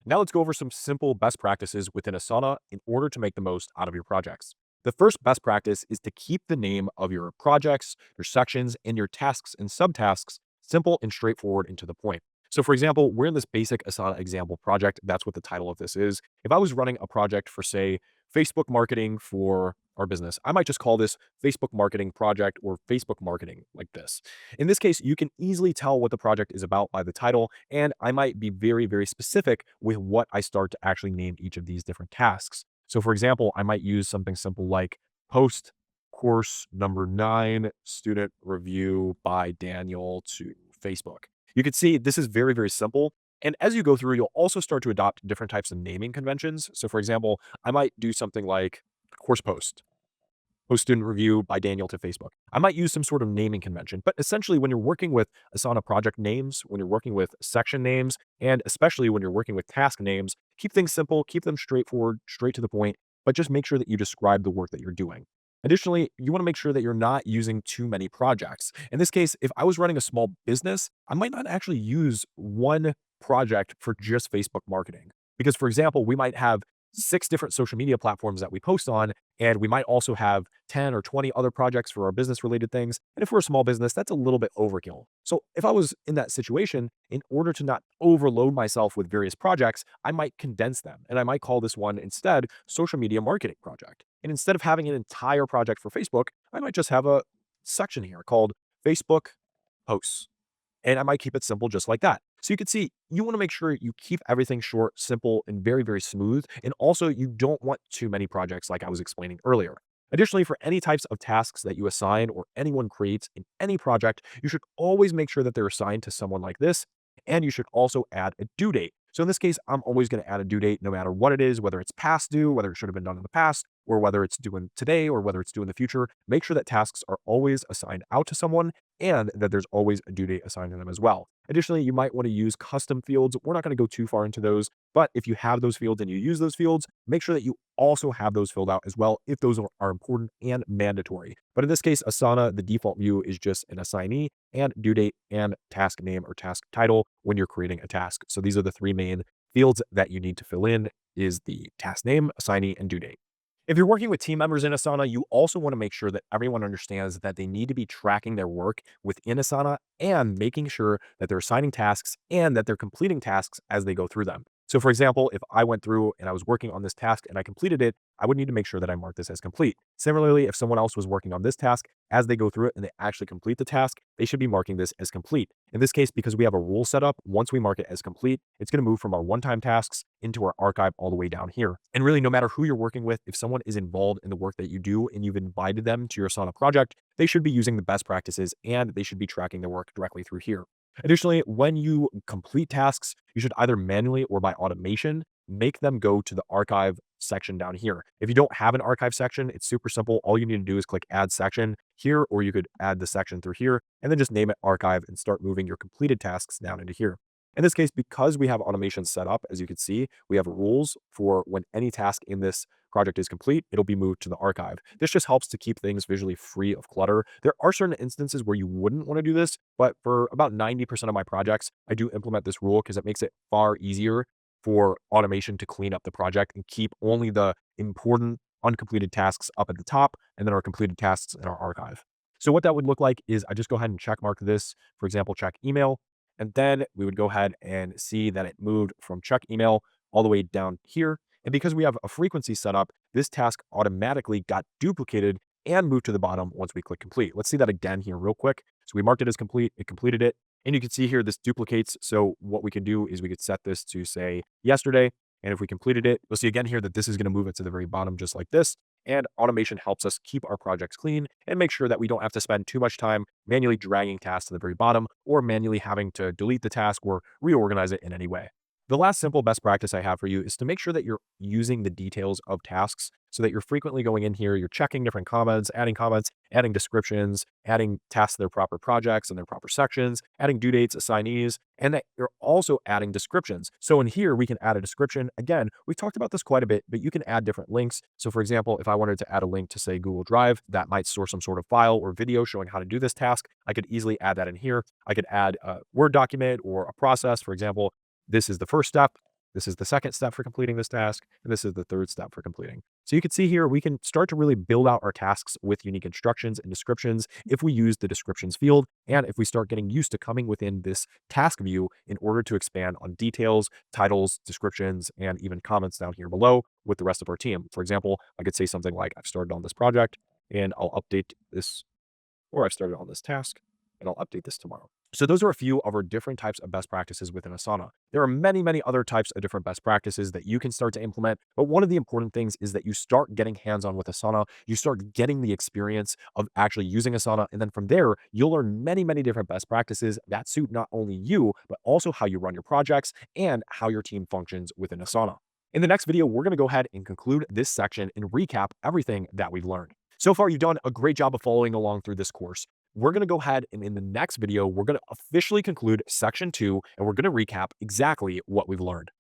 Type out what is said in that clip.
Now let's go over some simple best practices within Asana in order to make the most out of your projects. The first best practice is to keep the name of your projects, your sections, and your tasks and subtasks simple and straightforward and to the point. So for example, we're in this basic Asana example project. That's what the title of this is. If I was running a project for, say, Facebook marketing for our business, I might just call this Facebook marketing project or Facebook marketing like this. In this case, you can easily tell what the project is about by the title, and I might be very, very specific with what I start to actually name each of these different tasks. So for example, I might use something simple like post course number 9 student review by Daniel to Facebook. You can see this is very, very simple. And as you go through, you'll also start to adopt different types of naming conventions. So for example, I might do something like course post student review by Daniel to Facebook. I might use some sort of naming convention, but essentially when you're working with Asana project names, when you're working with section names, and especially when you're working with task names, keep things simple, keep them straightforward, straight to the point, but just make sure that you describe the work that you're doing. Additionally, you want to make sure that you're not using too many projects. In this case, if I was running a small business, I might not actually use one project for just Facebook marketing. Because, for example, we might have 6 different social media platforms that we post on, and we might also have 10 or 20 other projects for our business related things. And if we're a small business, that's a little bit overkill. So if I was in that situation, in order to not overload myself with various projects, I might condense them and I might call this one instead social media marketing project. And instead of having an entire project for Facebook, I might just have a section here called Facebook posts. And I might keep it simple just like that. So you can see, you want to make sure you keep everything short, simple, and very, very smooth. And also, you don't want too many projects like I was explaining earlier. Additionally, for any types of tasks that you assign or anyone creates in any project, you should always make sure that they're assigned to someone like this. And you should also add a due date. So in this case, I'm always going to add a due date no matter what it is, whether it's past due, whether it should have been done in the past, or whether it's due in today, or whether it's due in the future. Make sure that tasks are always assigned out to someone and that there's always a due date assigned to them as well. Additionally, you might want to use custom fields. We're not going to go too far into those, but if you have those fields and you use those fields, make sure that you also have those filled out as well if those are important and mandatory. But in this case, Asana, the default view is just an assignee and due date and task name or task title when you're creating a task. So these are the 3 main fields that you need to fill in is the task name, assignee, and due date. If you're working with team members in Asana, you also want to make sure that everyone understands that they need to be tracking their work within Asana and making sure that they're assigning tasks and that they're completing tasks as they go through them. So for example, if I went through and I was working on this task and I completed it, I would need to make sure that I mark this as complete. Similarly, if someone else was working on this task, as they go through it and they actually complete the task, they should be marking this as complete. In this case, because we have a rule set up, once we mark it as complete, it's going to move from our one-time tasks into our archive all the way down here. And really, no matter who you're working with, if someone is involved in the work that you do and you've invited them to your Asana project, they should be using the best practices and they should be tracking their work directly through here. Additionally, when you complete tasks, you should either manually or by automation make them go to the archive section down here. If you don't have an archive section, it's super simple. All you need to do is click add section here, or you could add the section through here and then just name it archive and start moving your completed tasks down into here. In this case, because we have automation set up, as you can see, we have rules for when any task in this project is complete, it'll be moved to the archive. This just helps to keep things visually free of clutter. There are certain instances where you wouldn't want to do this, but for about 90% of my projects, I do implement this rule because it makes it far easier for automation to clean up the project and keep only the important uncompleted tasks up at the top and then our completed tasks in our archive. So what that would look like is I just go ahead and check mark this, for example, check email. And then we would go ahead and see that it moved from check email all the way down here. And because we have a frequency set up, this task automatically got duplicated and moved to the bottom once we click complete. Let's see that again here real quick. So we marked it as complete, it completed it. And you can see here, this duplicates. So what we can do is we could set this to say yesterday. And if we completed it, you'll see again here that this is going to move it to the very bottom just like this. And automation helps us keep our projects clean and make sure that we don't have to spend too much time manually dragging tasks to the very bottom or manually having to delete the task or reorganize it in any way. The last simple best practice I have for you is to make sure that you're using the details of tasks so that you're frequently going in here, you're checking different comments, adding descriptions, adding tasks to their proper projects and their proper sections, adding due dates, assignees, and that you're also adding descriptions. So in here, we can add a description. Again, we've talked about this quite a bit, but you can add different links. So for example, if I wanted to add a link to say Google Drive, that might store some sort of file or video showing how to do this task. I could easily add that in here. I could add a Word document or a process. For example, this is the first step. This is the second step for completing this task, and this is the third step for completing. So you can see here, we can start to really build out our tasks with unique instructions and descriptions if we use the descriptions field, and if we start getting used to coming within this task view in order to expand on details, titles, descriptions, and even comments down here below with the rest of our team. For example, I could say something like, I've started on this project and I'll update this, or I've started on this task and I'll update this tomorrow. So those are a few of our different types of best practices within Asana. There are many, many other types of different best practices that you can start to implement. But one of the important things is that you start getting hands-on with Asana. You start getting the experience of actually using Asana. And then from there, you'll learn many, many different best practices that suit not only you, but also how you run your projects and how your team functions within Asana. In the next video, we're going to go ahead and conclude this section and recap everything that we've learned. So far, you've done a great job of following along through this course. We're going to go ahead and in the next video, we're going to officially conclude section 2, and we're going to recap exactly what we've learned.